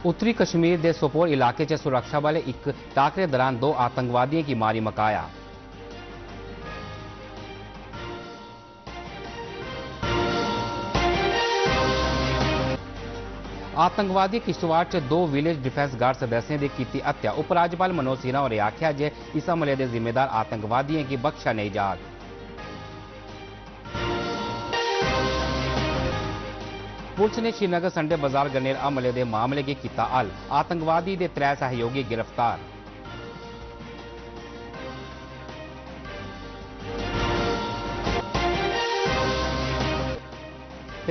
उत्तरी कश्मीर के सोपोर इलाके च सुरक्षा बल एक टाकरे दौरान दो आतंकवादियों की मारी मकाया। आतंकवादी किश्तवाड़ च दो विलेज डिफेंस गार्ड सदस्यों की कीती हत्या। उपराज्यपाल मनोज सिन्हा होरें आख्या जे इस हमले के जिम्मेदार आतंकवादियों की बख्शा नहीं जाग। पुलिस ने श्रीनगर संडे बाजार ग्रेनेड हमले के मामले की किया हल। आतंकवादी के 3 सहयोगी गिरफ्तार।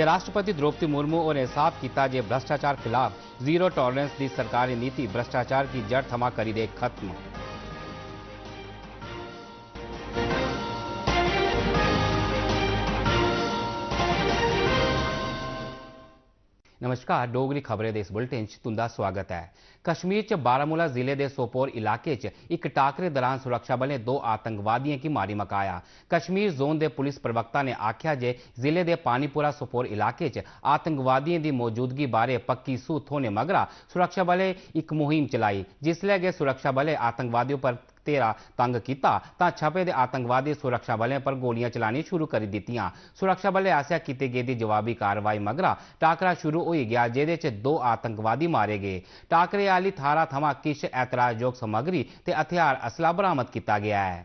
राष्ट्रपति द्रौपदी मुर्मू और साफ किया जे भ्रष्टाचार खिलाफ जीरो टॉलरेंस की सरकारी नीति भ्रष्टाचार की जड़ थमा करी दे खत्म। नमस्कार, डोगरी खबरें दे इस बुलेटिन च तुंदा स्वागत है। कश्मीर च बारामूला जिले के सोपोर इलाके च एक टाकरे दौरान सुरक्षा बल ने दो आतंकवादियों की मारी मकाया। कश्मीर जोन के पुलिस प्रवक्ता ने आख्या जे जिले के पानीपुरा सोपोर इलाके च आतंकवादियों की मौजूदगी बारे पक्की सूह थोने मगरा सुरक्षा बल ने एक मुहिम चलाई। जिसलै गै सुरक्षा बल आतंकवादियों पर तेरा तंग किया तां छपे दे आतंकवादी सुरक्षा बलों पर गोलियां चलानी शुरू कर दित्तियां। सुरक्षा बलें आसेआ कीती गेदी जवाबी कार्रवाई मगरा टाकरा शुरू हो गया, जेदे च दो आतंकवादी मारे गए। टाकरे आली थारा थमां किश ऐतराजयोग समग्री ते हथियार असला बरामद किया गया है।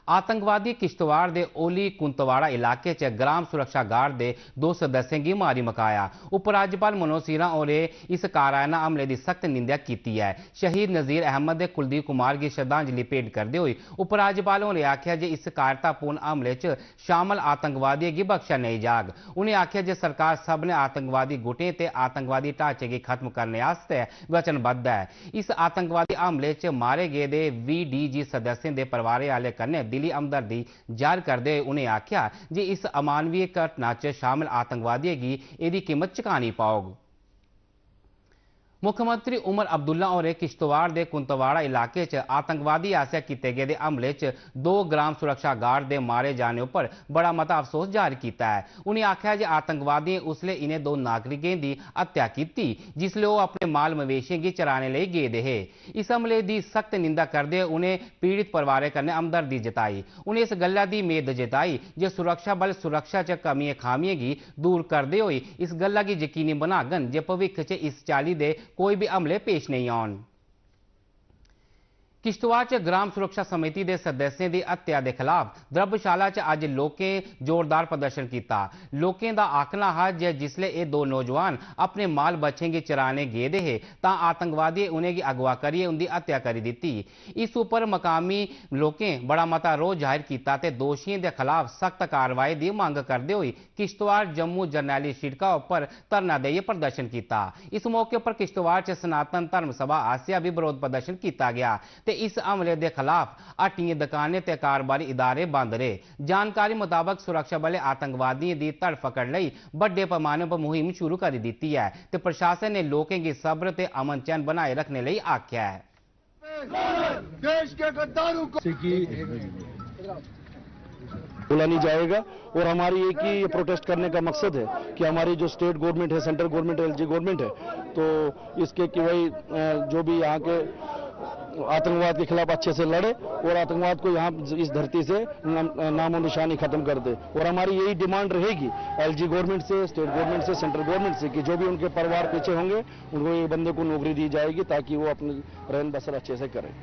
आतंकवादी किश्तवाड़ के ओली कुंतवाड़ा इलाके च ग्राम सुरक्षा गार्ड के दो सदस्यों की मारी मकाया। उपराज्यपाल मनोज सिन्हा और इस काराना हमले की सख्त निंदा की है। शहीद नजीर अहमद के कुलदीप कुमार की श्रद्धांजलि भेंट करते हुए उपराज्यपाल ने आख्या जे इस कायरतापूर्ण हमले च शामिल आतंकवादियों की बख्शा नहीं जाग। उन्हें आख्या जे सरकार सबने आतंकवादी गुटें ते आतंकवादी ढांचे की खत्म करने आस्ते वचनबद्ध है। इस आतंकवादी हमले च मारे गए VDG सदस्यों के परिवार आले कन्ने दिली हमदर्दी जाहिर करते हुए उन्हें आख्या जे इस अमानवीय घटना च शामिल आतंकवादियों की एदी कीमत चुकानी पाओग। मुख्यमंत्री उमर अब्दुल्ला और किश्तवाड़ के कुंतवाड़ा इलाके च आतंकवादी आसेआ किए गए हमले च दो ग्राम सुरक्षा गार्ड के मारे जाने पर बड़ा मता अफसोस जाहिर किया है। उन्हें आख्या जे आतंकवादियों उसले इन्हें दो नागरिकों की हत्या की जिसले वो अपने माल मवेशियों की चराने लिए गए हे। इस हमले की सख्त निंदा करते हुए उन्हें पीड़ित परिवार कन्नै हमदर्दी जताई। उन्हें इस गल्ला की उम्मीद जताई जे सुरक्षा बल सुरक्षा च कमियां खामियां की दूर करते हुए इस गल्ला की यकीनी बनागन जे भविक्ख च इस चाली दे कोई भी हमले पेश नहीं आउण। किश्तवाड़ च ग्राम सुरक्षा समिति के सदस्यों की हत्या के खिलाफ द्रबशाला च अज लोकें जोरदार प्रदर्शन किया। लोकें का आखना है जे जिसले ये दो नौजवान अपने माल बच्चों की चराने गेदे हे तां आतंकवादी उन्हें अगवा करिए उनकी हत्या करी दित्ती। इस उपर मकामी लोकें बड़ा मता रोह जाहिर किया ते दोषियों के खिलाफ सख्त कार्रवाई की मांग करते हुए किश्तवाड़ जम्मू जरनैली सड़कों पर धरना देइए प्रदर्शन किया। इस मौके पर किश्तवाड़ च सनातन धर्म सभा आसिया भी विरोध प्रदर्शन किया गया ते इस हमले के खिलाफ हट्टियां दुकानें ते कारोबारी इदारे बंद रहे। जानकारी मुताबक सुरक्षा बलें आतंकवादियों की धरफकड़ लई बड़े पैमाने पर मुहिम शुरू कर दी है ते प्रशासन ने लोगों की सब्र ते अमन चैन बनाए रखने लई आख्या है। देश के गद्दारों को भूला नहीं जाएगा और हमारी एक ही प्रोटेस्ट करने का मकसद है कि हमारी जो स्टेट गवर्नमेंट है, सेंट्रल गवर्नमेंट है, LG गवर्नमेंट है, तो इसके कि भाई जो भी यहाँ के आतंकवाद के खिलाफ अच्छे से लड़े और आतंकवाद को यहाँ इस धरती से नामो निशानी खत्म कर दे। और हमारी यही डिमांड रहेगी LG गवर्नमेंट से, स्टेट गवर्नमेंट से, सेंट्रल गवर्नमेंट से कि जो भी उनके परिवार पीछे होंगे उनको ये बंदे को नौकरी दी जाएगी ताकि वो अपनी रहन बसर अच्छे से करें।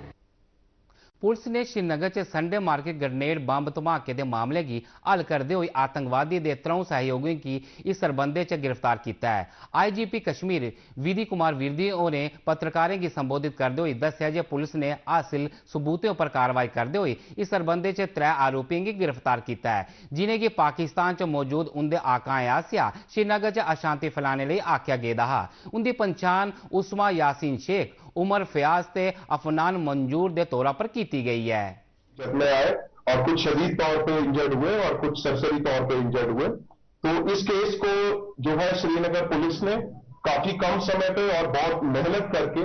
पुलिस ने श्रीनगर च संडे मार्केट ग्रेनेड बंब धमाके के मामले की हल करते हुए आतंकवादी के 3 सहयोगियों की इस संबंध च गिरफ्तार किया है। IGP कश्मीर विधि कुमार विरदी ने पत्रकारों की संबोधित करते हुए दस्या जे पुलिस ने हासिल सबूतों पर कार्रवाई करते हुए इस संबंध च 3 आरोपियों की गिरफ्तार किया है, जिन्हें कि पाकिस्तान च मौजूद उनके आकाएं आसिया श्रीनगर च अशांति फैलाने लिए आख्या गेदा हा। उनकी पहचान उस्मा यासीन शेख, उमर फयाज ते अफनान मंजूर के तौर पर की गई है। जब में आए और कुछ शदीद तौर पे इंजर्ड हुए और कुछ सरसरी तौर पे इंजर्ड हुए, तो इस केस को जो है श्रीनगर पुलिस ने काफी कम समय पे और बहुत मेहनत करके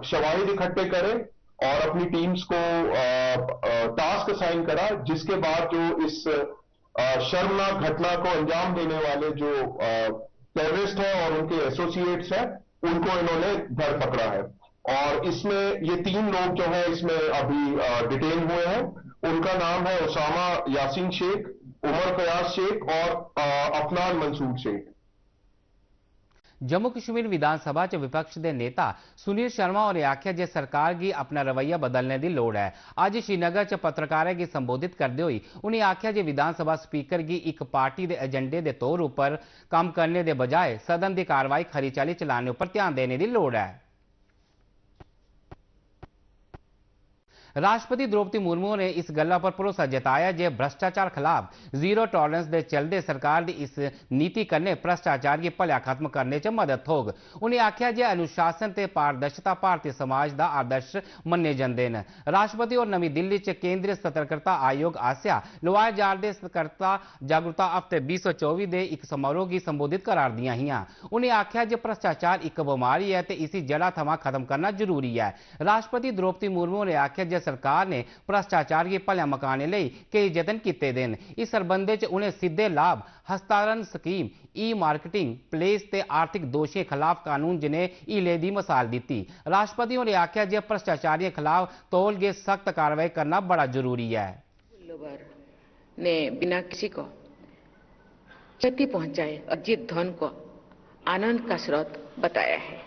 शवाहिद इकट्ठे करे और अपनी टीम्स को टास्क असाइन करा, जिसके बाद जो इस शर्मनाक घटना को अंजाम देने वाले जो टेररिस्ट हैं और उनके एसोसिएट्स हैं, उनको इन्होंने धर पकड़ा है। और इसमें ये 3 लोग जो है इसमें अभी डिटेन हुए हैं। उनका नाम है उसामा यासीन शेख, उमर फयाज शेख और अफनान मंसूर शेख। जम्मू कश्मीर विधानसभा च विपक्ष के नेता सुनील शर्मा होरें आख्या जे सरकार की अपना रवैया बदलने की लोड़ है। अज श्रीनगर च पत्रकारें की संबोधित करते हुए उन्हें आख्या जे विधानसभा स्पीकर की एक पार्टी के एजेंडे के तौर पर काम करने के बजाय सदन की कार्रवाई खरी चाली चलाने पर ध्यान देने की लोड़ है। राष्ट्रपति द्रौपदी मुर्मू ने इस गल्ला पर भरोसा जताया जे भ्रष्टाचार खिलाफ जीरो टॉलरेंस के चलते सरकार की इस नीति करने भ्रष्टाचार की भल्या खत्म करने च मदद होग। उन्हें आख्या जे अनुशासन ते पारदर्शिता भारतीय समाज का आदर्श मन्ने जाते हैं। राष्ट्रपति और नवी दिल्ली च केंद्रीय सतर्कता आयोग आसिया लवाए जा रहे सतर्कता जागरूकता हफ्ते 2024 के एक समारोह की संबोधित करार दिया हियां। उन्हें आख्या जे भ्रष्टाचार एक बीमारी है ते इसी जड़ा थमां खत्म करना जरूरी है। राष्ट्रपति द्रौपदी मुर्मू ने आख्या सरकार ने भ्रष्टाचार की भल्या मकाने लिए कई यतन किए दिन। इस संबंध में उन्हें सीधे लाभ हस्तांतरण स्कीम, ई मार्केटिंग प्लेस ते आर्थिक दोषियों खिलाफ कानून जिन्हें ईले की मिसाल दी। राष्ट्रपति ने आख्या जे भ्रष्टाचारियों खिलाफ तौल के सख्त कार्रवाई करना बड़ा जरूरी है। ने बिना किसी को क्षति पहुंचाए अर्जित धन को आनंद का स्रोत बताया है।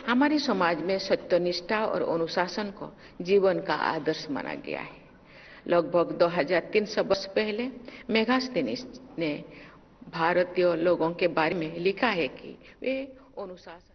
हमारे समाज में सत्यनिष्ठा और अनुशासन को जीवन का आदर्श माना गया है। लगभग 2300 वर्ष पहले मेगास्थनीज ने भारतीय लोगों के बारे में लिखा है कि वे अनुशासन।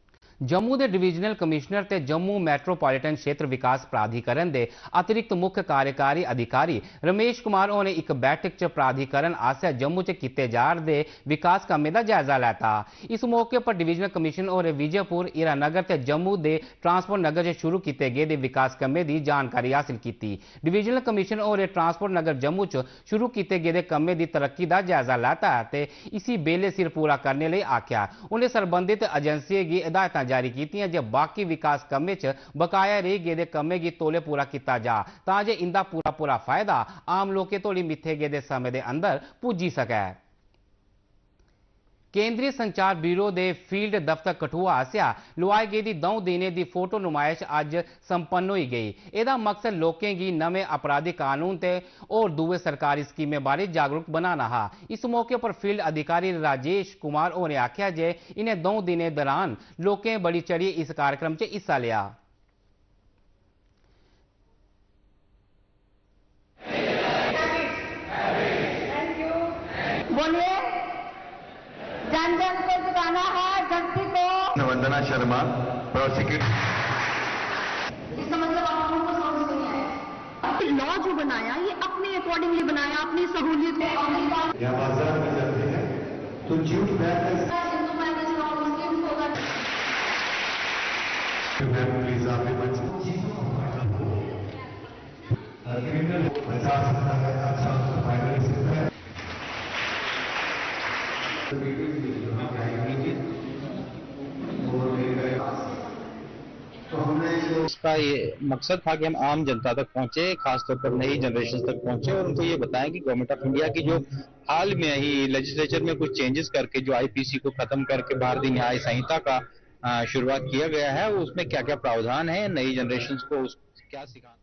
जम्मू के डिविजनल कमिश्नर ते जम्मू मैट्रोपॉलिटन क्षेत्र विकास प्राधिकरण के अतिरिक्त मुख्य कार्यकारी अधिकारी रमेश कुमार ने एक बैठक च प्राधिकरण आसिया जम्मू च किए जा रहे विकास कामें का जायजा लेता। इस मौके पर डिविजनल कमिश्नर और विजयपुर, हीरानगर ते जम्मू के ट्रांसपोर्ट नगर च शुरू किए गए विकास कामें की जानकारी हासिल की। डिविजनल कमिश्नर और ट्रांसपोर्ट नगर जम्मू च शुरू किए गए कामें की तरक्की का जायजा लेता है। इसी बेले सिर पूरा करने लिए आख्या। उन्हें संबंधित एजेंसियों की हिदायत जारी की जब बाकी विकास कमें च बकाया रह गए कमें की तोले पूरा किया जा ताजे इंदा पूरा फायदा आम लोगों तोड़ी मिथे गए समय के अंदर पुजी सके। केंद्रीय संचार ब्यूरो के फील्ड दफ्तर कठुआ आसिया लवाई गई 2 दिनें की फोटो नुमाइश अज संपन्न हो गई। इसका मकसद लोगों की नवे आपराधिक कानून ते और दूसरे सरकारी स्कीमें बारे जागरूक बनाना है। इस मौके पर फील्ड अधिकारी राजेश कुमार ने आख्या जे इन्हें 2 दिनों दौरान लोगों बड़ी चढ़ी इस कार्यक्रम से हिस्सा लिया। जन जन को जुटाना है, जनती को। वंदना शर्मा प्रोसिक्यूटर। इसका मतलब आप लोगों को समझ नहीं आया। लॉ जो बनाया ये अपने अकॉर्डिंगली बनाया, अपनी सहूलियत को। या बाजार में जाते हैं तो झूठ प्लीज आप बचा सकता है। अच्छा इसका ये मकसद था कि हम आम जनता तक पहुंचे, खासतौर पर नई जनरेशन तक पहुंचे और उनको ये बताएं कि गवर्नमेंट ऑफ इंडिया की जो हाल में ही लेजिस्लेचर में कुछ चेंजेस करके जो आईपीसी को खत्म करके भारतीय न्याय संहिता का शुरुआत किया गया है, उसमें क्या क्या प्रावधान है, नई जनरेशन को क्या सिखाना।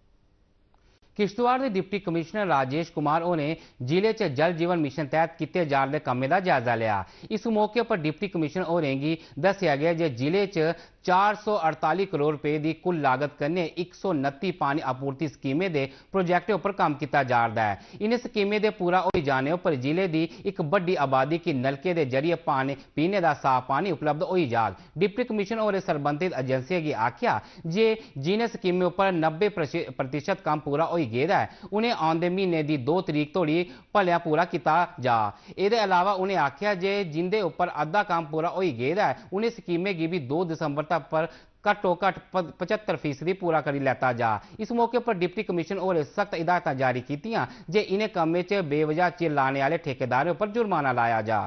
किश्तवाड़ के डिप्टी कमिश्नर राजेश कुमार ने जिले च जल जीवन मिशन तहत किए जा रहे कामें का जायजा लिया। इस मौके पर डिप्टी कमिश्नर होरें दसिया गया जे जिले च 448 करोड़ रुपए की कुल लागत कन्ने 129 पानी आपूर्ति स्कीमें दे प्रोजेक्टों पर काम किया जा रहा है। इन स्कीमें दे पूरा हो जाने पर जिले की एक बड़ी आबादी की नलके के जरिए पानी पीने का साफ पानी उपलब्ध हो जाग। डिप्टी कमिश्नर और संबंधित एजेंसियों की आख्या जे जिन स्कीमें पर 90% काम पूरा हो गया है उन्हें आंदे महीने की 2 तरीक तोड़ी भलिया पूरा किया जा। इसके अलावा उन्हें आख्या जे जिंदे उपर अद्धा काम पूरा हो गया है उन्हें स्कीमें की भी 2 दिसंबर तक पर घट्टो घट 75% पूरा कर लेता जा। इस मौके पर डिप्टी कमिश्नर और सख्त हिदायत जारी की जे इन्हें कामें च बेवजह चिर लाने वाले ठेकेदारों पर जुर्माना लाया जा।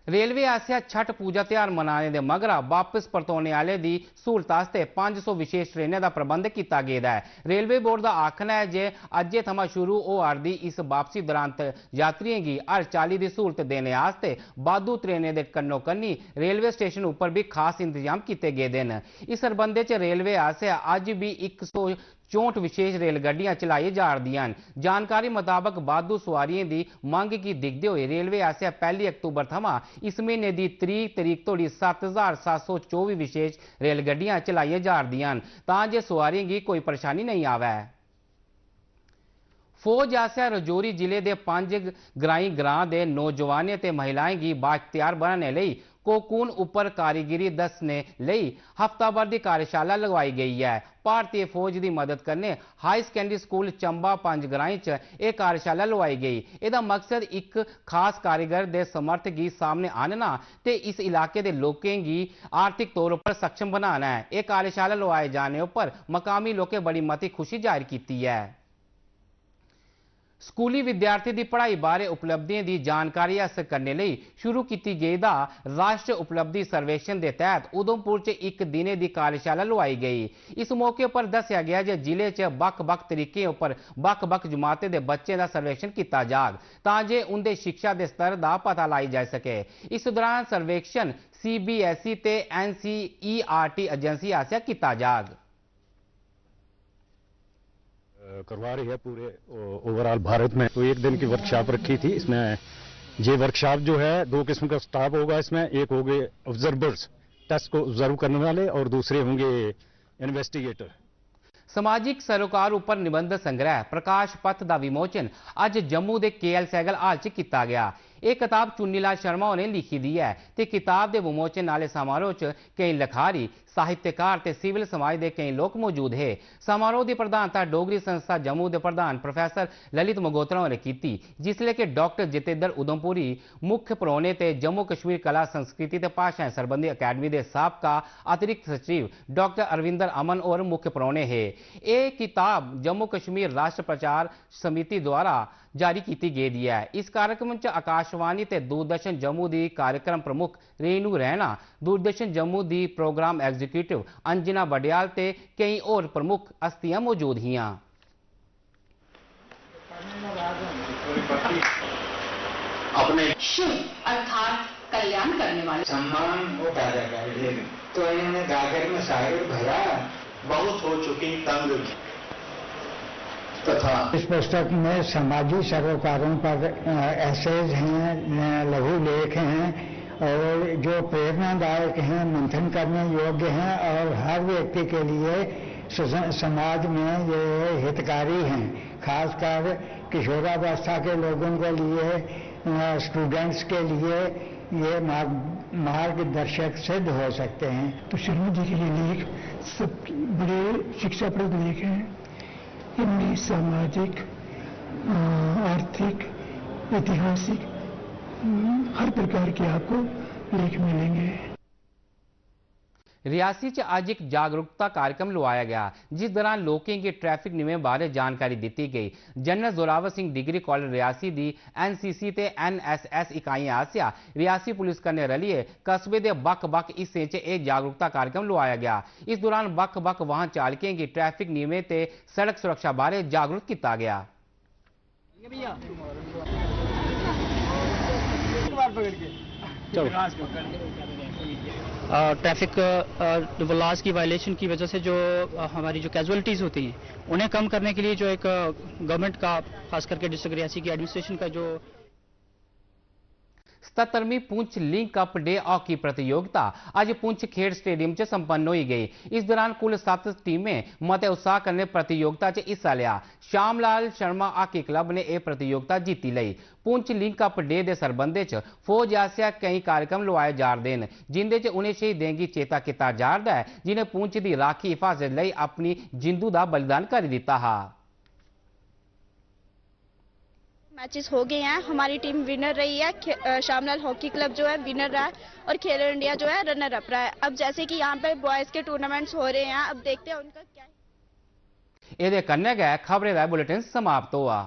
रेलवे आसिया छठ पूजा त्यौहार मनाने दे मगरा वापस परतोने आले दी सहूलत आस्ते 500 विशेष ट्रेनें दा प्रबंध किया गेदा है। रेलवे बोर्ड दा आखना है जे अज्जे थमां शुरू होआ'रदी इस वापसी दौरान यात्रियों की हर चाल्ली दी सहूलत देने आस्ते बाद्धू ट्रेनें दे कन्नो कन्नी रेलवे स्टेशन उपर भी खास इंतजाम किए गेदे न। इस सरबंधे च रेलवे आसिया अज भी 164 विशेष रेलगड्डियां चलाई जा रही। जानकारी मुताबक बाद्धू सवारियों की मंग की दिखते हुए रेलवे आसिया 1 अक्तूबर थमां इस महीने की 30 तरीक तोड़ी 7724 विशेष रेलगड्डियां चलाई जा रही तां जे सवारियों की कोई परेशानी नहीं आवे। फौज आसिया रजौरी जिले के 5 ग्राई ग्रां के नौजवानों ते महिलाएं की बाख्तियार बनाने लई कोकून उपर कारीगिरी दसने लई हफ्ताभर की कार्यशाला लगवाई गई है। भारतीय फौज की मदद करने हाई सकैंडरी स्कूल चंबा 5 ग्राई च एक कार्यशाला लगवाई गई। इसका मकसद एक खास कारीगर के समर्थ की सामने आनना ते इस इलाके के लोगों की आर्थिक तौर पर सक्षम बनाना है। एक कार्यशाला लगवाए जाने पर मकामी लोगों बड़ी मती खुशी जाहिर की है। स्कूली विद्यार्थी की पढ़ाई बारे उपलब्धियों की जानकारी हासिल करने लई शुरू की गई राष्ट्रीय उपलब्धि सर्वेक्षण के तहत उधमपुर च एक दिने की कार्यशाला लगवाई गई। इस मौके पर दस्या गया कि जिले च बक्ख-बक्ख तरीकों पर बक्ख-बक्ख जमातें के बच्चों का सर्वेक्षण किया जाग तां जे उनके शिक्षा के स्तर का पता लाई जा सके। इस दौरान सर्वेक्षण CBSE ते NCERT एजेंसी आसिया किया जाग। करवा रही है पूरे ओवरऑल भारत में। तो एक दिन की वर्कशॉप रखी थी। इसमें ये वर्कशॉप जो है 2 किस्म का स्टाफ होगा। इसमें एक होंगे ऑब्जर्वर्स, टेस्ट को ऑब्जर्व करने वाले, और दूसरे होंगे इन्वेस्टिगेटर। समाजिक सरोकार उपर निबंध संग्रह प्रकाश पथ का विमोचन अज जम्मू के KL सैगल हाल च किया गया। एक किताब चुन्नी लाल शर्मा ने लिखी दी है ते किताब के विमोचन वाले समारोह च कई लिखारी साहित्यकार ते सिविल समाज के कई लोग मौजूद है। समारोह की प्रधानता डोगरी संस्था जम्मू के प्रधान प्रोफैसर ललित मगोत्रा ने की, जिसले कि डॉक्टर जितेंद्र उधमपुरी मुख्य परौने ते जम्मू कश्मीर कला संस्कृति ते भाषाएं संबंधी अकैडमी के साबका अतिरिक्त सचिव डॉक्टर अरविंदर अमन और मुख्य परौने है। ये किताब जम्मू कश्मीर राष्ट्र प्रचार समिति द्वारा जारी की गई है। इस कार्यक्रम च आकाशवाणी ते दूरदर्शन जम्मू की कार्यक्रम प्रमुख रेणु रैना, दूरदर्शन जम्मू की प्रोग्राम एग्जीक्यूटिव अंजना बडियाल ते कई और प्रमुख हस्तियां मौजूद हियां। अपने शिव अर्थात कल्याण करने वाले सम्मान वो पैदा कर दिए। तो इन्होंने गागर में शायर भरा, बहुत हो चुकी तंग तथा इस पुस्तक में सामाजिक सरोकारों पर एसेज हैं, लघु लेख हैं और जो प्रेरणादायक हैं, मंथन करने योग्य हैं और हर व्यक्ति के लिए समाज में ये हितकारी हैं। खासकर किशोरावस्था के लोगों के लिए, स्टूडेंट्स के लिए ये मार्गदर्शक सिद्ध हो सकते हैं। तो शर्मा जी के ये लेख सब बड़े शिक्षाप्रद लेख हैं। इनमें सामाजिक, आर्थिक, ऐतिहासिक हर प्रकार के आपको लेख मिलेंगे। रियासी च अज एक जागरूकता कार्यक्रम लवाया गया, जिस दौरान लोगों की ट्रैफिक नियमों बारे जानकारी दी गई। General Zorawar Singh degree college Reasi की NCC ते NSS इकाइयां आसिया रियासी पुलिस कन्नै रलिए कस्बे के बक्ख-बक्ख हिस्सें च एक जागरूकता कार्यक्रम लवाया गया। इस दौरान बक्ख-बक्ख वाहन चालकों की ट्रैफिक नियमों ते सड़क सुरक्षा बारे जागरूक किया गया। ट्रैफिक लॉज की वायलेशन की वजह से जो हमारी जो कैजुअलिटीज़ होती हैं उन्हें कम करने के लिए जो एक गवर्नमेंट का, खास करके डिस्ट्रिक्ट रियासी की एडमिनिस्ट्रेशन का जो 77वीं Poonch link up day hockey प्रतियोगिता आज पुंछ खेड स्टेडियम च संपन्न हो गई। इस दौरान कुल 7 टीमें मते उत्साह कन्नै प्रतियोगिता च हिस्सा लिया। श्यामलाल शर्मा हॉकी क्लब ने यह प्रतियोगिता जीती लई। पुंछ लिंक अप डे के संबंध च फौज आसिया कई कार्यक्रम लवाए जा रहे हैं, जिंदे च उन्हें शहीदें की चेता किया जा रहा है जिन्हें पुंछ की राखी हिफाजत लई अपनी जिंदू का बलिदान कर दिता है। मैचेस हो गए हैं, हमारी टीम विनर रही है। श्यामलाल हॉकी क्लब जो है विनर रहा है और खेलो इंडिया जो है रनर अप रहा है। अब जैसे कि यहाँ पे बॉयज के टूर्नामेंट्स हो रहे हैं, अब देखते हैं उनका क्या है। ये कन्नै गै खबरें दा बुलेटिन समाप्त हुआ।